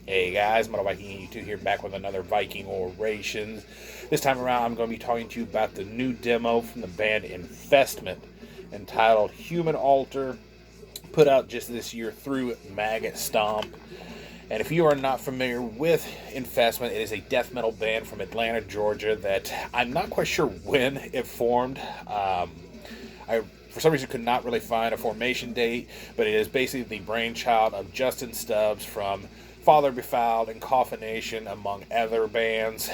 Hey guys, Moto Viking 82 here, back with another Viking Orations. This time around, I'm going to be talking to you about the new demo from the band Infestment, entitled Human Altar, put out just this year through Maggot Stomp. And if you are not familiar with Infestment, it is a death metal band from Atlanta, Georgia that I'm not quite sure when it formed. I, for some reason, could not really find a formation date, but it is basically the brainchild of Justin Stubbs from Father Befouled and Coffin Nation, among other bands.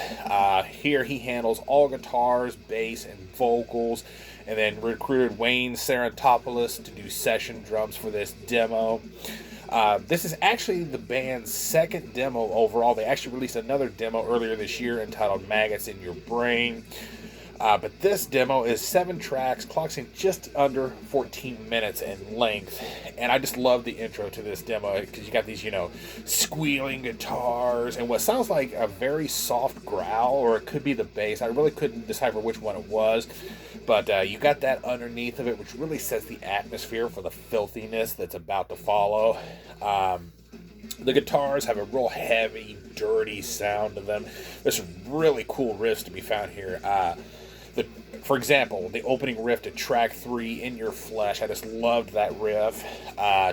Here he handles all guitars, bass, and vocals, and then recruited Wayne Sarantopoulos to do session drums for this demo. This is actually the band's second demo overall. They actually released another demo earlier this year entitled Maggots in Your Brain. But this demo is 7 tracks, clocks in just under 14 minutes in length. And I just love the intro to this demo because you got these, squealing guitars and what sounds like a very soft growl, or it could be the bass. I really couldn't decipher which one it was. But you got that underneath of it, which really sets the atmosphere for the filthiness that's about to follow. The guitars have a real heavy, dirty sound to them. There's some really cool riffs to be found here. For example, the opening riff to track 3, In Your Flesh. I just loved that riff.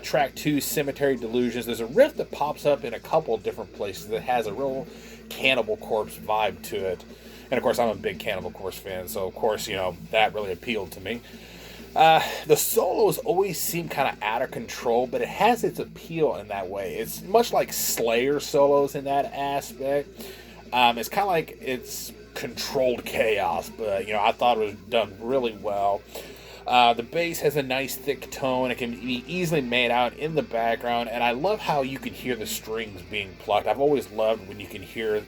Track 2, Cemetery Delusions. There's a riff that pops up in a couple of different places that has a real Cannibal Corpse vibe to it. And of course, I'm a big Cannibal Corpse fan, so of course, that really appealed to me. The solos always seem kind of out of control, but it has its appeal in that way. It's much like Slayer solos in that aspect. It's kind of like it's controlled chaos, but I thought it was done really well. The bass has a nice thick tone. It can be easily made out in the background, and I love how you can hear the strings being plucked. I've always loved when you can hear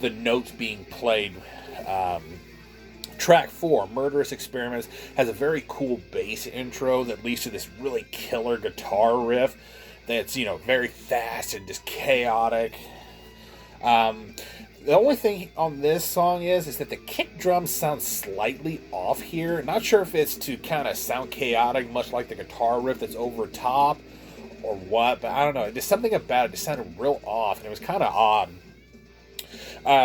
the notes being played. Track 4, Murderous Experiments, has a very cool bass intro that leads to this really killer guitar riff that's, very fast and just chaotic. The only thing on this song is that the kick drums sound slightly off here. Not sure if it's to kind of sound chaotic, much like the guitar riff that's over top, or what, but I don't know. There's something about it that sounded real off, and it was kind of odd.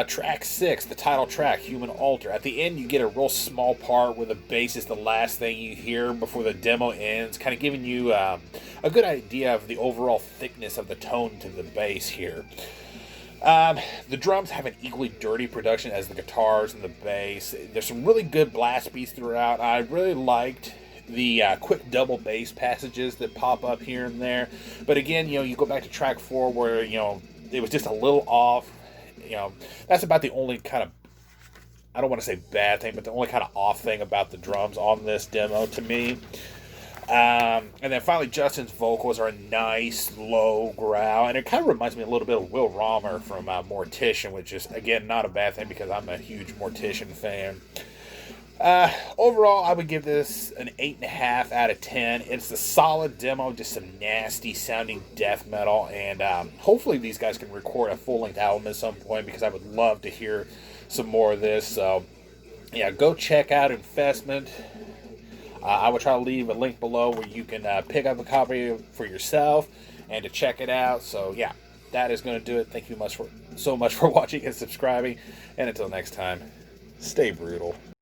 Track 6, the title track, Human Altar. At the end, you get a real small part where the bass is the last thing you hear before the demo ends, kind of giving you a good idea of the overall thickness of the tone to the bass here. The drums have an equally dirty production as the guitars and the bass. There's some really good blast beats throughout. I really liked the quick double bass passages that pop up here and there. But again, you go back to track 4 where, it was just a little off. That's about the only kind of, I don't want to say bad thing, but the only kind of off thing about the drums on this demo to me. And then finally, Justin's vocals are a nice low growl, and it kind of reminds me a little bit of Will Romer from Mortician, which is, again, not a bad thing because I'm a huge Mortician fan. Overall, I would give this an 8.5 out of 10. It's a solid demo, just some nasty sounding death metal, and hopefully these guys can record a full-length album at some point because I would love to hear some more of this. So, yeah, go check out Infestment. I will try to leave a link below where you can pick up a copy for yourself and to check it out. So, yeah, that is going to do it. Thank you so much for watching and subscribing. And until next time, stay brutal.